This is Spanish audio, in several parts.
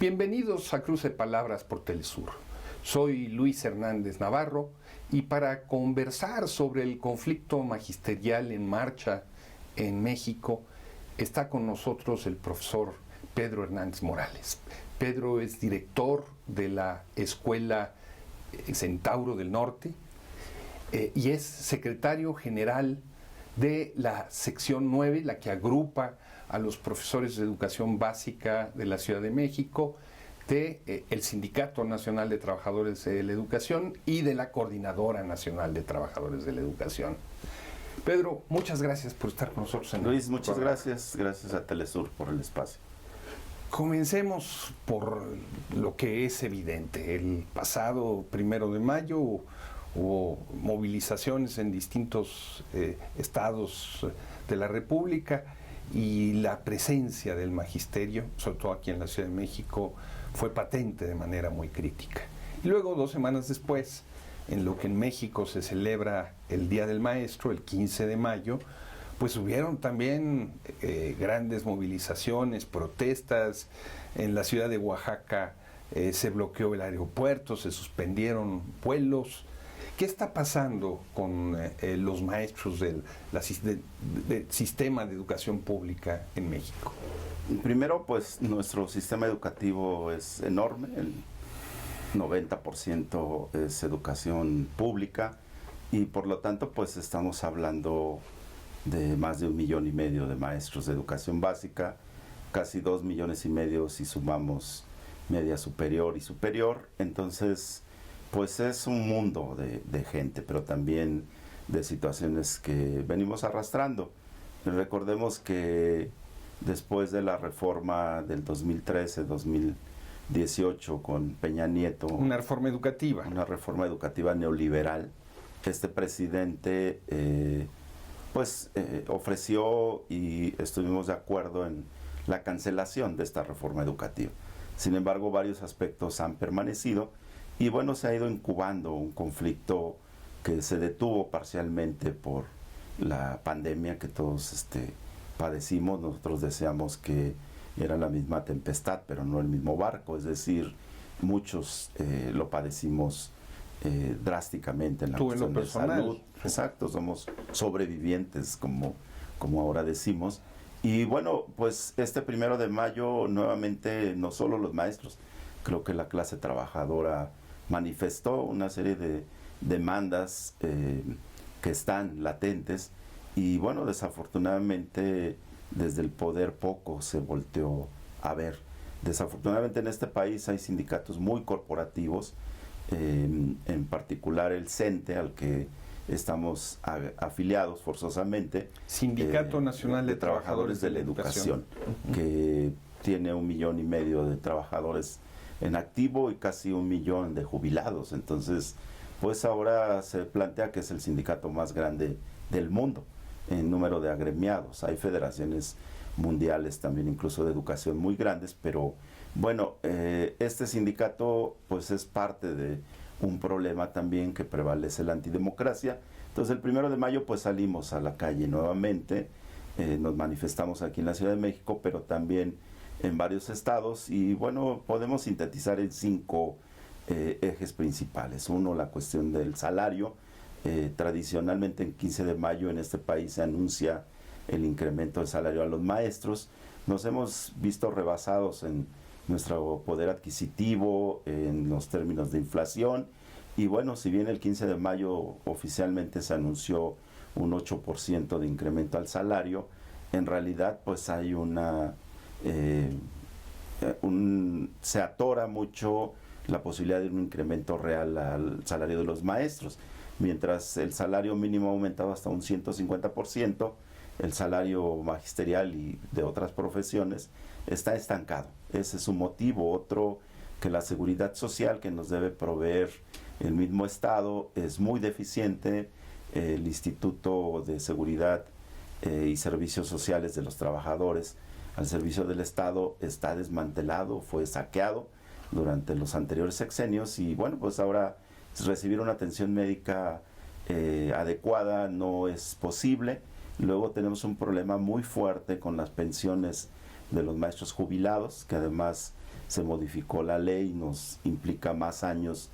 Bienvenidos a Cruce Palabras por Telesur. Soy Luis Hernández Navarro y para conversar sobre el conflicto magisterial en marcha en México está con nosotros el profesor Pedro Hernández Morales. Pedro es director de la Escuela Centauro del Norte y es secretario general de la sección 9, la que agrupa a los profesores de educación básica de la Ciudad de México, el Sindicato Nacional de Trabajadores de la Educación y de la Coordinadora Nacional de Trabajadores de la Educación. Pedro, muchas gracias por estar con nosotros. Luis, muchas gracias. Gracias a Telesur por el espacio. Comencemos por lo que es evidente. El pasado 1 de mayo hubo movilizaciones en distintos estados de la República y la presencia del magisterio, sobre todo aquí en la Ciudad de México, fue patente de manera muy crítica. Y luego, 2 semanas después, en lo que en México se celebra el Día del Maestro, el 15 de mayo, pues hubieron también grandes movilizaciones, protestas. En la ciudad de Oaxaca se bloqueó el aeropuerto, se suspendieron vuelos. ¿Qué está pasando con los maestros del sistema de educación pública en México? Primero, pues nuestro sistema educativo es enorme, el 90% es educación pública y por lo tanto pues estamos hablando de más de 1,5 millones de maestros de educación básica, casi 2,5 millones si sumamos media superior y superior. Entonces pues es un mundo de gente, pero también de situaciones que venimos arrastrando. Recordemos que después de la reforma del 2013-2018 con Peña Nieto, una reforma educativa neoliberal, este presidente ofreció y estuvimos de acuerdo en la cancelación de esta reforma educativa. Sin embargo, varios aspectos han permanecido y bueno, se ha ido incubando un conflicto que se detuvo parcialmente por la pandemia que todos padecimos. Nosotros deseamos que era la misma tempestad, pero no el mismo barco, es decir, muchos lo padecimos drásticamente en la cuestión de salud. Exacto, somos sobrevivientes, como ahora decimos. Y bueno, pues este 1 de mayo nuevamente no solo los maestros, creo que la clase trabajadora manifestó una serie de demandas que están latentes y bueno, desafortunadamente desde el poder poco se volteó a ver. Desafortunadamente en este país hay sindicatos muy corporativos, en particular el CENTE, al que estamos afiliados forzosamente, Sindicato Nacional de Trabajadores de la Educación, que tiene 1,5 millones de trabajadores en activo y casi 1 millón de jubilados. Entonces, pues ahora se plantea que es el sindicato más grande del mundo en número de agremiados. Hay federaciones mundiales también, incluso de educación, muy grandes, pero bueno, este sindicato pues es parte de un problema también que prevalece la antidemocracia. Entonces el 1 de mayo pues salimos a la calle nuevamente, nos manifestamos aquí en la Ciudad de México, pero también en varios estados y bueno, podemos sintetizar en 5 ejes principales. Uno, la cuestión del salario. Tradicionalmente en 15 de mayo en este país se anuncia el incremento del salario a los maestros. Nos hemos visto rebasados en nuestro poder adquisitivo, en los términos de inflación y bueno, si bien el 15 de mayo oficialmente se anunció un 8% de incremento al salario, en realidad pues hay se atora mucho la posibilidad de un incremento real al salario de los maestros. Mientras el salario mínimo ha aumentado hasta un 150%, el salario magisterial y de otras profesiones está estancado. Ese es un motivo. Otro, que la seguridad social que nos debe proveer el mismo Estado es muy deficiente. El Instituto de Seguridad y Servicios Sociales de los Trabajadores al servicio del Estado está desmantelado, fue saqueado durante los anteriores sexenios y bueno, pues ahora recibir una atención médica adecuada no es posible. Luego tenemos un problema muy fuerte con las pensiones de los maestros jubilados, que además se modificó la ley, nos implica más años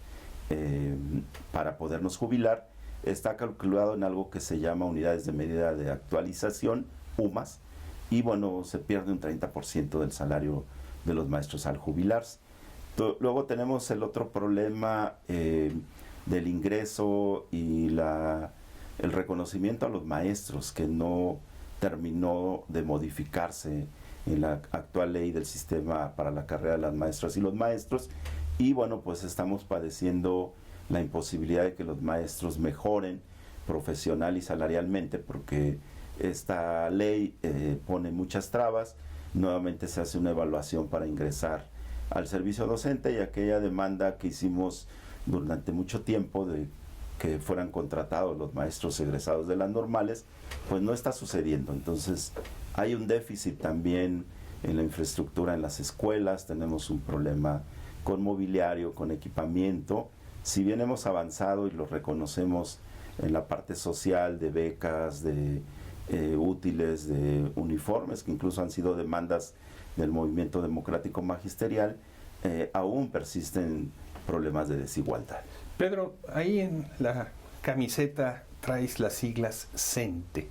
para podernos jubilar. Está calculado en algo que se llama unidades de medida de actualización, UMAS, y bueno, se pierde un 30% del salario de los maestros al jubilarse. Luego tenemos el otro problema del ingreso y el reconocimiento a los maestros, que no terminó de modificarse en la actual ley del sistema para la carrera de las maestras y los maestros, y bueno, pues estamos padeciendo la imposibilidad de que los maestros mejoren profesional y salarialmente, porque esta ley pone muchas trabas. Nuevamente se hace una evaluación para ingresar al servicio docente, y aquella demanda que hicimos durante mucho tiempo de que fueran contratados los maestros egresados de las normales, pues no está sucediendo. Entonces hay un déficit también en la infraestructura en las escuelas, tenemos un problema con mobiliario, con equipamiento. Si bien hemos avanzado y lo reconocemos en la parte social, de becas, de útiles, de uniformes, que incluso han sido demandas del movimiento democrático magisterial, aún persisten problemas de desigualdad. Pedro, ahí en la camiseta traes las siglas CENTE,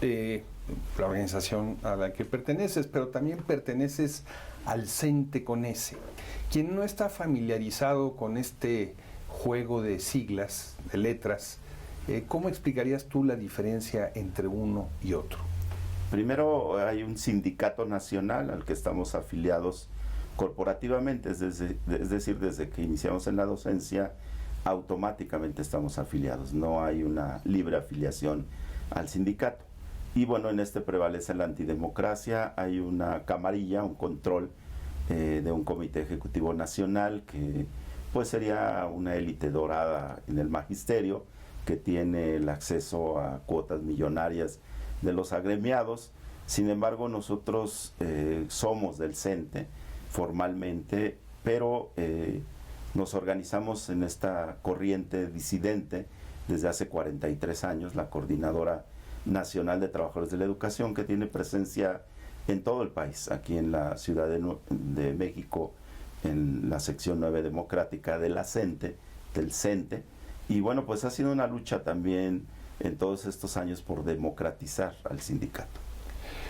la organización a la que perteneces, pero también perteneces al CENTE con S. Quien no está familiarizado con este juego de siglas, de letras, ¿cómo explicarías tú la diferencia entre uno y otro? Primero, hay un sindicato nacional al que estamos afiliados corporativamente, es decir, desde que iniciamos en la docencia, automáticamente estamos afiliados, no hay una libre afiliación al sindicato. Y bueno, en este prevalece la antidemocracia, hay una camarilla, un control de un comité ejecutivo nacional que pues sería una élite dorada en el magisterio, que tiene el acceso a cuotas millonarias de los agremiados. Sin embargo, nosotros somos del CENTE formalmente, pero nos organizamos en esta corriente disidente desde hace 43 años, la Coordinadora Nacional de Trabajadores de la Educación, que tiene presencia en todo el país, aquí en la Ciudad de México, en la sección 9 democrática de la CENTE, del CENTE. Y bueno, pues ha sido una lucha también en todos estos años por democratizar al sindicato.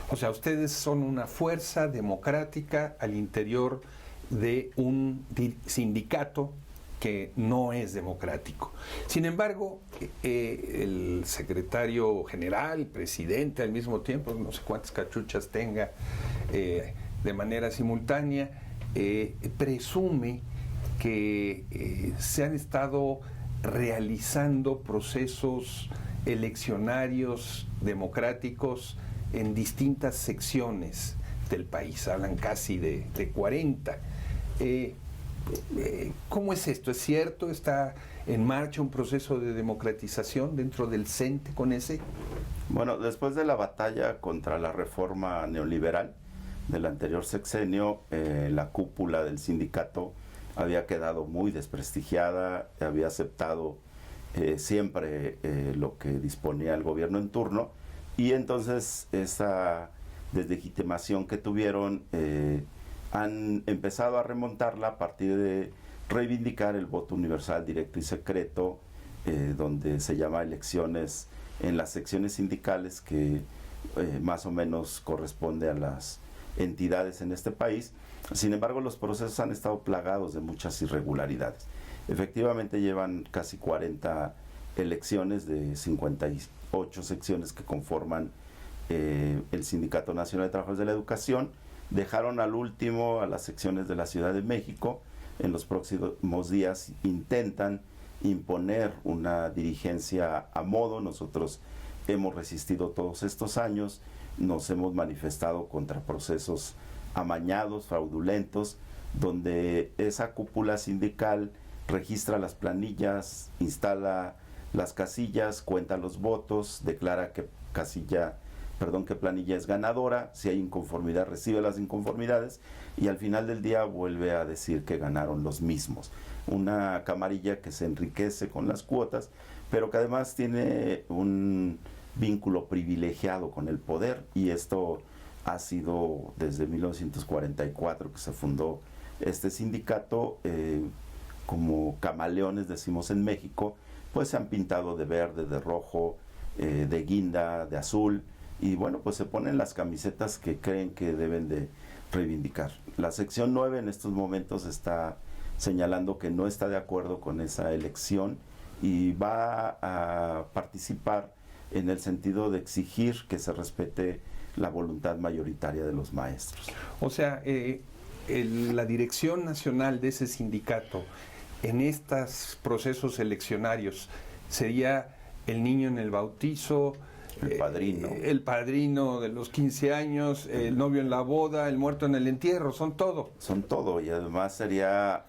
O sea, ustedes son una fuerza democrática al interior de un sindicato que no es democrático. Sin embargo, el secretario general, presidente al mismo tiempo, no sé cuántas cachuchas tenga de manera simultánea, presume que se han estado realizando procesos eleccionarios democráticos en distintas secciones del país, hablan casi de 40. ¿Cómo es esto? ¿Es cierto? ¿Está en marcha un proceso de democratización dentro del CENTE con ese? Bueno, después de la batalla contra la reforma neoliberal del anterior sexenio, la cúpula del sindicato había quedado muy desprestigiada, había aceptado siempre lo que disponía el gobierno en turno, y entonces esa deslegitimación que tuvieron han empezado a remontarla a partir de reivindicar el voto universal, directo y secreto, donde se llama elecciones en las secciones sindicales, que más o menos corresponde a las entidades en este país. Sin embargo, los procesos han estado plagados de muchas irregularidades. Efectivamente, llevan casi 40 elecciones de 58 secciones que conforman el Sindicato Nacional de Trabajadores de la Educación. Dejaron al último a las secciones de la Ciudad de México. En los próximos días intentan imponer una dirigencia a modo. Nosotros hemos resistido todos estos años, nos hemos manifestado contra procesos amañados, fraudulentos, donde esa cúpula sindical registra las planillas, instala las casillas, cuenta los votos, declara que planilla es ganadora, si hay inconformidad recibe las inconformidades y al final del día vuelve a decir que ganaron los mismos. Una camarilla que se enriquece con las cuotas, pero que además tiene un vínculo privilegiado con el poder, y esto ha sido desde 1944 que se fundó este sindicato, como camaleones decimos en México, pues se han pintado de verde, de rojo, de guinda, de azul, y bueno, pues se ponen las camisetas que creen que deben de reivindicar. La sección 9 en estos momentos está señalando que no está de acuerdo con esa elección y va a participar en el sentido de exigir que se respete la voluntad mayoritaria de los maestros. O sea, la dirección nacional de ese sindicato en estos procesos eleccionarios sería el niño en el bautizo, el padrino de los 15 años, el novio en la boda, el muerto en el entierro, son todo. Son todo, y además sería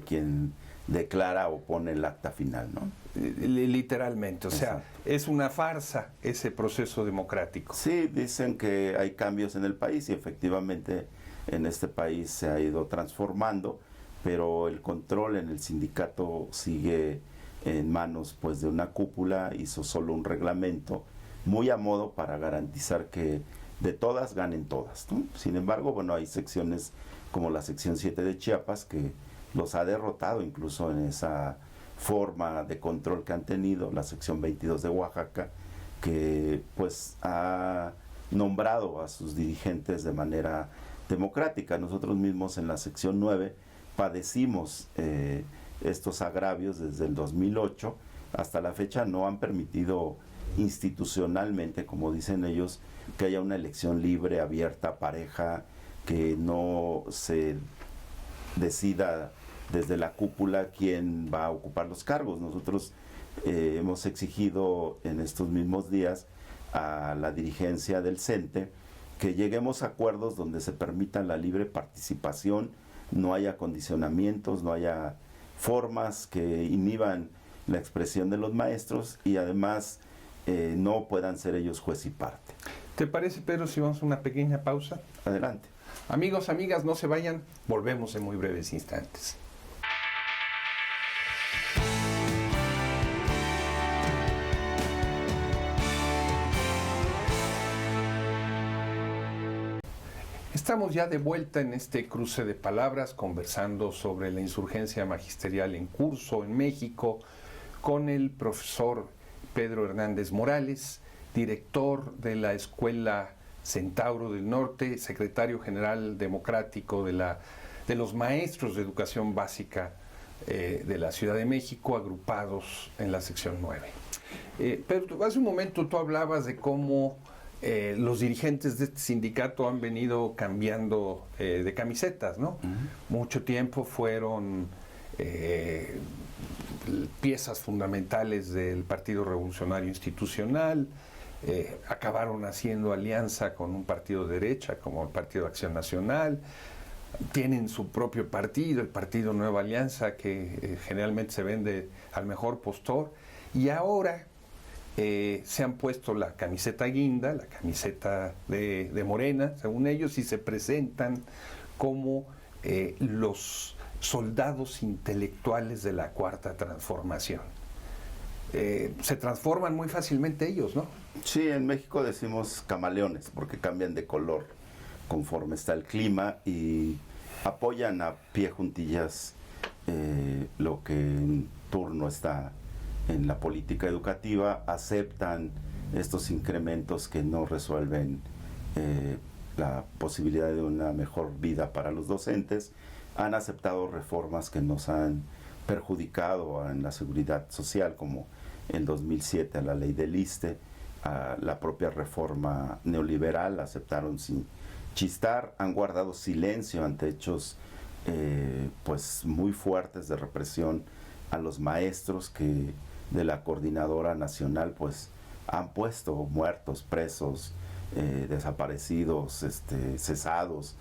quien declara o pone el acta final, ¿no? Literalmente, o sea, es una farsa ese proceso democrático. Sí, dicen que hay cambios en el país y efectivamente en este país se ha ido transformando, pero el control en el sindicato sigue en manos pues de una cúpula. Hizo solo un reglamento muy a modo para garantizar que de todas ganen todas, ¿no? Sin embargo, bueno, hay secciones como la sección 7 de Chiapas que los ha derrotado incluso en esa forma de control que han tenido, la sección 22 de Oaxaca, que pues ha nombrado a sus dirigentes de manera democrática. Nosotros mismos en la sección 9 padecimos estos agravios desde el 2008 hasta la fecha. No han permitido institucionalmente, como dicen ellos, que haya una elección libre, abierta, pareja, que no se decida desde la cúpula quién va a ocupar los cargos. Nosotros hemos exigido en estos mismos días a la dirigencia del CENTE que lleguemos a acuerdos donde se permita la libre participación, no haya condicionamientos, no haya formas que inhiban la expresión de los maestros y además no puedan ser ellos juez y parte. ¿Te parece, Pedro, si vamos a una pequeña pausa? Adelante. Amigos, amigas, no se vayan, volvemos en muy breves instantes. Estamos ya de vuelta en este cruce de palabras, conversando sobre la insurgencia magisterial en curso en México con el profesor Pedro Hernández Morales, director de la Escuela Centauro del Norte, secretario general democrático de los maestros de educación básica de la Ciudad de México, agrupados en la sección 9. Pero hace un momento tú hablabas de cómo los dirigentes de este sindicato han venido cambiando de camisetas, ¿no? Mucho tiempo fueron piezas fundamentales del Partido Revolucionario Institucional, acabaron haciendo alianza con un partido de derecha como el Partido de Acción Nacional, tienen su propio partido, el Partido Nueva Alianza, que generalmente se vende al mejor postor, y ahora se han puesto la camiseta guinda, la camiseta de Morena, según ellos, y se presentan como los soldados intelectuales de la Cuarta Transformación. Se transforman muy fácilmente ellos, ¿no? Sí, en México decimos camaleones porque cambian de color conforme está el clima y apoyan a pie juntillas lo que en turno está en la política educativa, aceptan estos incrementos que no resuelven la posibilidad de una mejor vida para los docentes, han aceptado reformas que nos han perjudicado en la seguridad social, como en 2007 a la ley del ISSSTE, a la propia reforma neoliberal, aceptaron sin chistar, han guardado silencio ante hechos pues muy fuertes de represión a los maestros que de la coordinadora nacional pues han puesto muertos, presos, desaparecidos, cesados,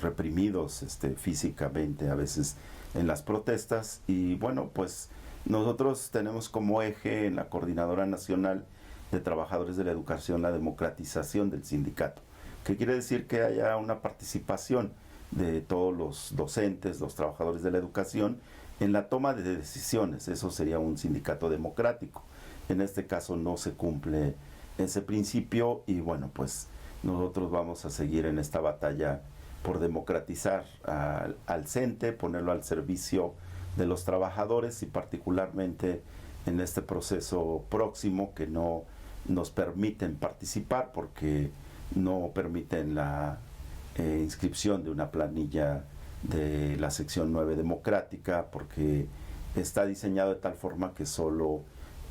reprimidos físicamente a veces en las protestas. Y bueno, pues nosotros tenemos como eje en la Coordinadora Nacional de Trabajadores de la Educación la democratización del sindicato, que quiere decir que haya una participación de todos los docentes, los trabajadores de la educación en la toma de decisiones. Eso sería un sindicato democrático. En este caso no se cumple ese principio y bueno, pues nosotros vamos a seguir en esta batalla por democratizar al CENTE, ponerlo al servicio de los trabajadores y particularmente en este proceso próximo que no nos permiten participar porque no permiten la inscripción de una planilla de la sección 9 democrática, porque está diseñado de tal forma que solo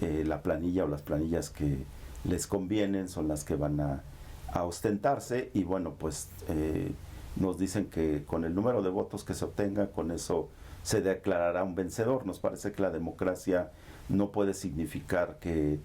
la planilla o las planillas que les convienen son las que van a ostentarse, y bueno, pues nos dicen que con el número de votos que se obtenga, con eso se declarará un vencedor. Nos parece que la democracia no puede significar que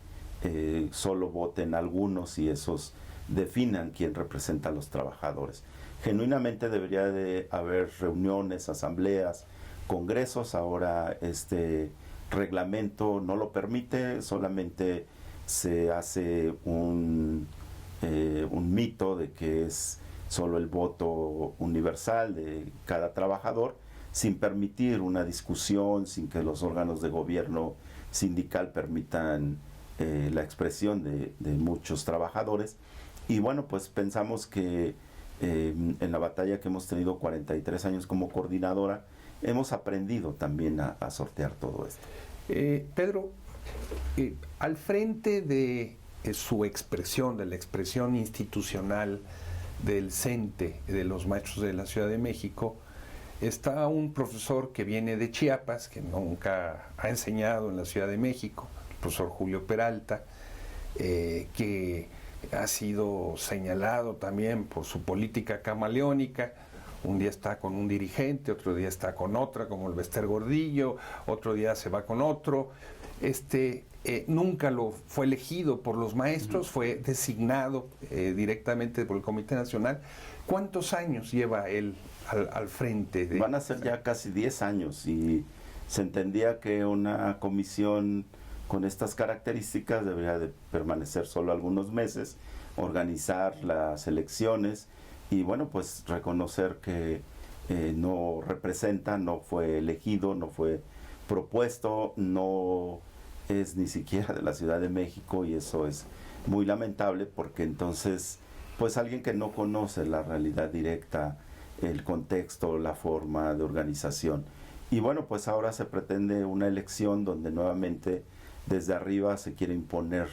solo voten algunos y esos definan quién representa a los trabajadores. Genuinamente debería de haber reuniones, asambleas, congresos. Ahora este reglamento no lo permite, solamente se hace un mito de que es solo el voto universal de cada trabajador, sin permitir una discusión, sin que los órganos de gobierno sindical permitan la expresión de muchos trabajadores. Y bueno, pues pensamos que en la batalla que hemos tenido 43 años como coordinadora, hemos aprendido también a sortear todo esto. Pedro, al frente de su expresión, de la expresión institucional del CENTE, de los maestros de la Ciudad de México, está un profesor que viene de Chiapas, que nunca ha enseñado en la Ciudad de México, el profesor Julio Peralta, que ha sido señalado también por su política camaleónica. Un día está con un dirigente, otro día está con otra, como el Bester Gordillo, otro día se va con otro. Nunca lo fue elegido por los maestros, fue designado directamente por el Comité Nacional. ¿Cuántos años lleva él al frente? Van a ser ya casi 10 años, y se entendía que una comisión con estas características debería de permanecer solo algunos meses, organizar las elecciones y bueno, pues reconocer que no representa, no fue elegido, no fue propuesto, no es ni siquiera de la Ciudad de México, y eso es muy lamentable porque entonces pues alguien que no conoce la realidad directa, el contexto, la forma de organización. Y bueno, pues ahora se pretende una elección donde nuevamente desde arriba se quiere imponer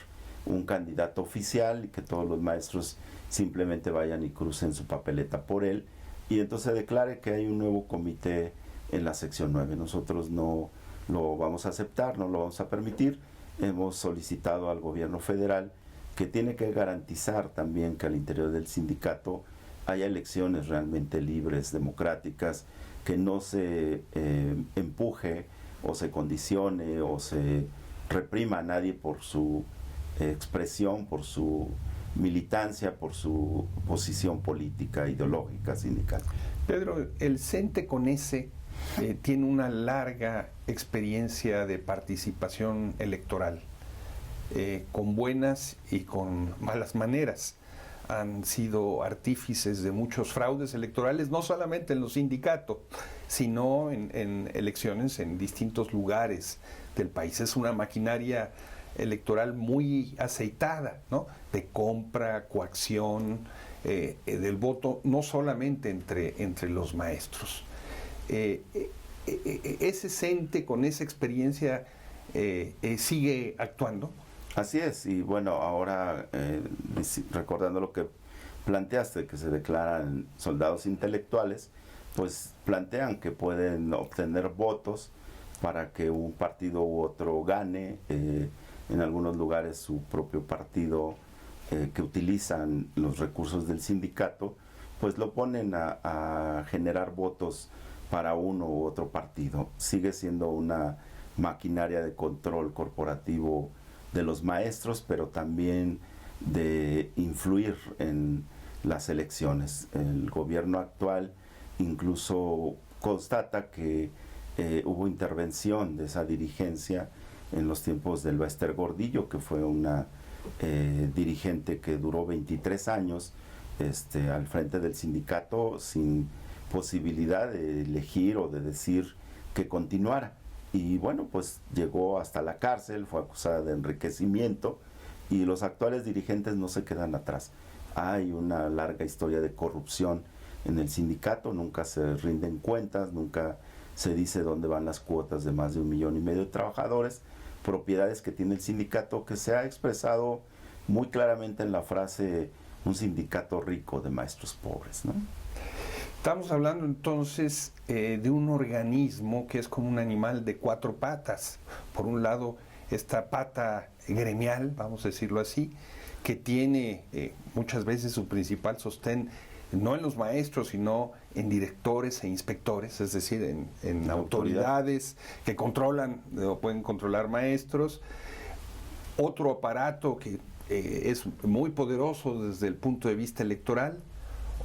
un candidato oficial y que todos los maestros simplemente vayan y crucen su papeleta por él, y entonces declare que hay un nuevo comité en la sección 9. Nosotros no lo vamos a aceptar, no lo vamos a permitir. Hemos solicitado al gobierno federal que tiene que garantizar también que al interior del sindicato haya elecciones realmente libres, democráticas, que no se empuje o se condicione o se reprima a nadie por su expresión, por su militancia, por su posición política, ideológica, sindical. Pedro, el CENTE con S tiene una larga experiencia de participación electoral, con buenas y con malas maneras. Han sido artífices de muchos fraudes electorales, no solamente en los sindicatos, sino en elecciones en distintos lugares del país. Es una maquinaria electoral muy aceitada, ¿no? De compra, coacción del voto, no solamente entre los maestros. Ese CENTE con esa experiencia sigue actuando. Así es, y bueno, ahora recordando lo que planteaste, que se declaran soldados intelectuales, pues plantean que pueden obtener votos para que un partido u otro gane, en algunos lugares su propio partido que utilizan los recursos del sindicato, pues lo ponen a generar votos para uno u otro partido. Sigue siendo una maquinaria de control corporativo de los maestros, pero también de influir en las elecciones. El gobierno actual incluso constata que hubo intervención de esa dirigencia en los tiempos del Bester Gordillo, que fue una dirigente que duró 23 años al frente del sindicato sin posibilidad de elegir o de decir que continuara. Y bueno, pues llegó hasta la cárcel, fue acusada de enriquecimiento, y los actuales dirigentes no se quedan atrás. Hay una larga historia de corrupción en el sindicato, nunca se rinden cuentas, nunca se dice dónde van las cuotas de más de 1,5 millones de trabajadores, propiedades que tiene el sindicato, que se ha expresado muy claramente en la frase un sindicato rico de maestros pobres, ¿no? Estamos hablando entonces de un organismo que es como un animal de 4 patas. Por un lado, esta pata gremial, vamos a decirlo así, que tiene muchas veces su principal sostén no en los maestros, sino en directores e inspectores, es decir, en autoridades que controlan o pueden controlar maestros. Otro aparato que es muy poderoso desde el punto de vista electoral.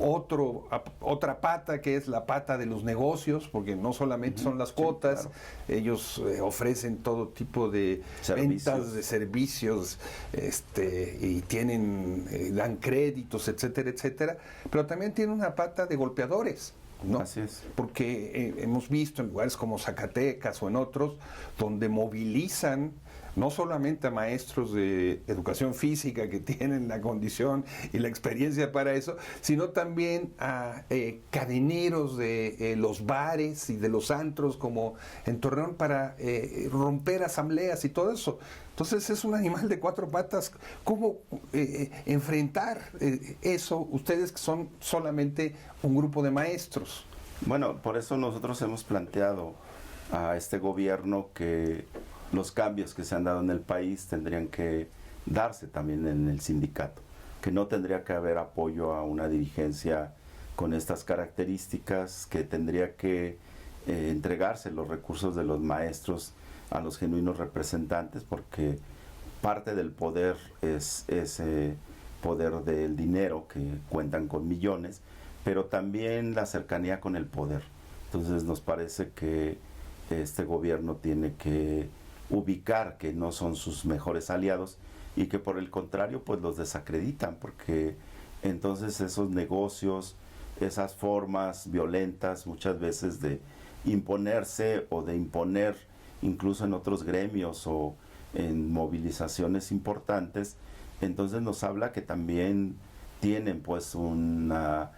Otra pata que es la pata de los negocios, porque no solamente son las cuotas, claro. Ellos ofrecen todo tipo de ventas de servicios, y dan créditos, etcétera, etcétera, pero también tiene una pata de golpeadores, ¿no? Así es. Porque hemos visto en lugares como Zacatecas o en otros, donde movilizan no solamente a maestros de educación física que tienen la condición y la experiencia para eso, sino también a cadeneros de los bares y de los antros como en Torreón para romper asambleas y todo eso. Entonces es un animal de 4 patas. ¿Cómo enfrentar eso ustedes que son solamente un grupo de maestros? Bueno, por eso nosotros hemos planteado a este gobierno que los cambios que se han dado en el país tendrían que darse también en el sindicato, que no tendría que haber apoyo a una dirigencia con estas características, que tendría que entregarse los recursos de los maestros a los genuinos representantes, porque parte del poder es ese poder del dinero, que cuentan con millones, pero también la cercanía con el poder. Entonces nos parece que este gobierno tiene que ubicar que no son sus mejores aliados y que por el contrario pues los desacreditan, porque entonces esos negocios, esas formas violentas muchas veces de imponerse o de imponer incluso en otros gremios o en movilizaciones importantes, entonces nos habla que también tienen pues una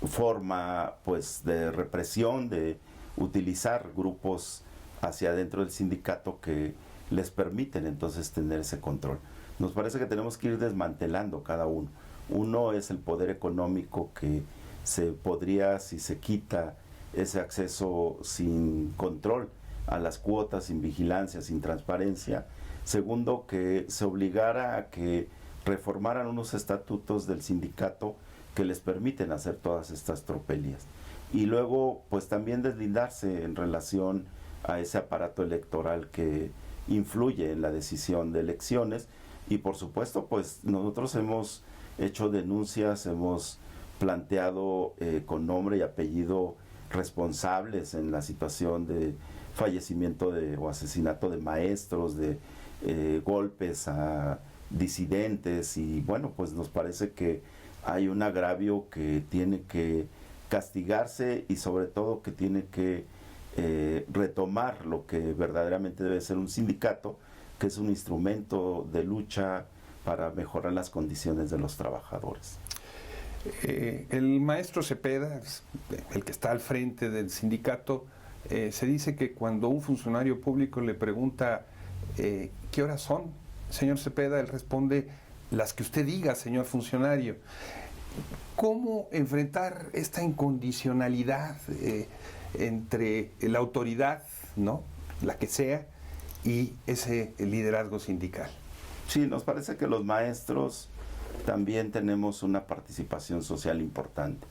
forma pues de represión, de utilizar grupos hacia adentro del sindicato que les permiten entonces tener ese control. Nos parece que tenemos que ir desmantelando cada uno. Uno es el poder económico, que se podría, si se quita ese acceso sin control a las cuotas, sin vigilancia, sin transparencia. Segundo, que se obligara a que reformaran unos estatutos del sindicato que les permiten hacer todas estas tropelías. Y luego, pues también deslindarse en relación a ese aparato electoral que influye en la decisión de elecciones. Y por supuesto, pues nosotros hemos hecho denuncias, hemos planteado con nombre y apellido responsables en la situación de fallecimiento o asesinato de maestros, de golpes a disidentes, y bueno, pues nos parece que hay un agravio que tiene que castigarse y sobre todo que tiene que retomar lo que verdaderamente debe ser un sindicato, que es un instrumento de lucha para mejorar las condiciones de los trabajadores. El maestro Cepeda, el que está al frente del sindicato, se dice que cuando un funcionario público le pregunta ¿qué horas son, señor Cepeda?, él responde: las que usted diga, señor funcionario. ¿Cómo enfrentar esta incondicionalidad entre la autoridad, ¿no?, la que sea, y ese liderazgo sindical? Sí, nos parece que los maestros también tenemos una participación social importante.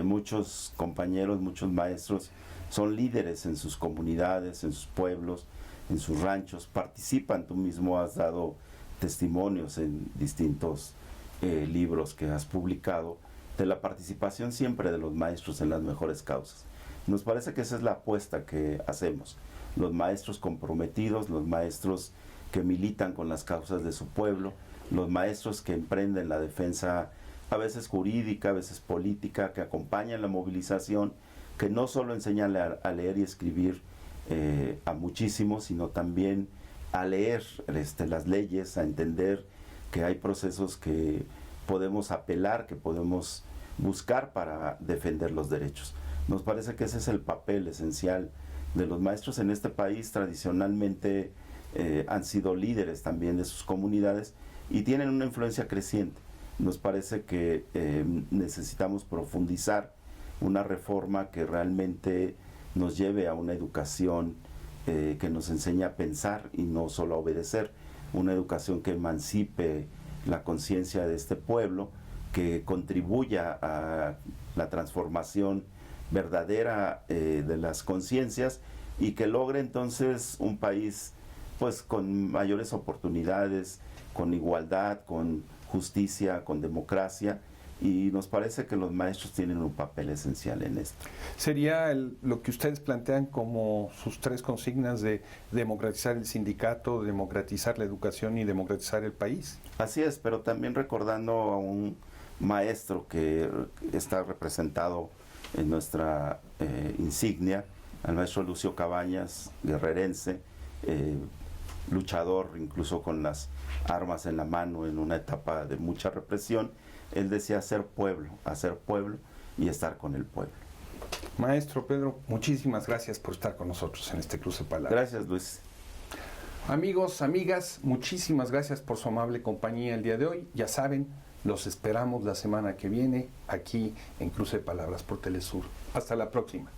Muchos compañeros, muchos maestros son líderes en sus comunidades, en sus pueblos, en sus ranchos, participan. Tú mismo has dado testimonios en distintos libros que has publicado de la participación siempre de los maestros en las mejores causas. Nos parece que esa es la apuesta que hacemos. Los maestros comprometidos, los maestros que militan con las causas de su pueblo, los maestros que emprenden la defensa a veces jurídica, a veces política, que acompañan la movilización, que no solo enseñan a leer y escribir a muchísimos, sino también a leer las leyes, a entender que hay procesos que podemos apelar, que podemos buscar para defender los derechos. Nos parece que ese es el papel esencial de los maestros en este país. Tradicionalmente han sido líderes también de sus comunidades y tienen una influencia creciente. Nos parece que necesitamos profundizar una reforma que realmente nos lleve a una educación que nos enseñe a pensar y no solo a obedecer, una educación que emancipe la conciencia de este pueblo, que contribuya a la transformación verdadera de las conciencias y que logre entonces un país pues con mayores oportunidades, con igualdad, con justicia, con democracia, y nos parece que los maestros tienen un papel esencial en esto. ¿Sería lo que ustedes plantean como sus 3 consignas de democratizar el sindicato, democratizar la educación y democratizar el país? Así es, pero también recordando a un maestro que está representado en nuestra insignia, al maestro Lucio Cabañas, guerrerense, luchador incluso con las armas en la mano en una etapa de mucha represión. Él decía hacer pueblo y estar con el pueblo. Maestro Pedro, muchísimas gracias por estar con nosotros en este Cruce de Palabras. Gracias, Luis. Amigos, amigas, muchísimas gracias por su amable compañía el día de hoy. Ya saben, los esperamos la semana que viene aquí en Cruce de Palabras por Telesur. Hasta la próxima.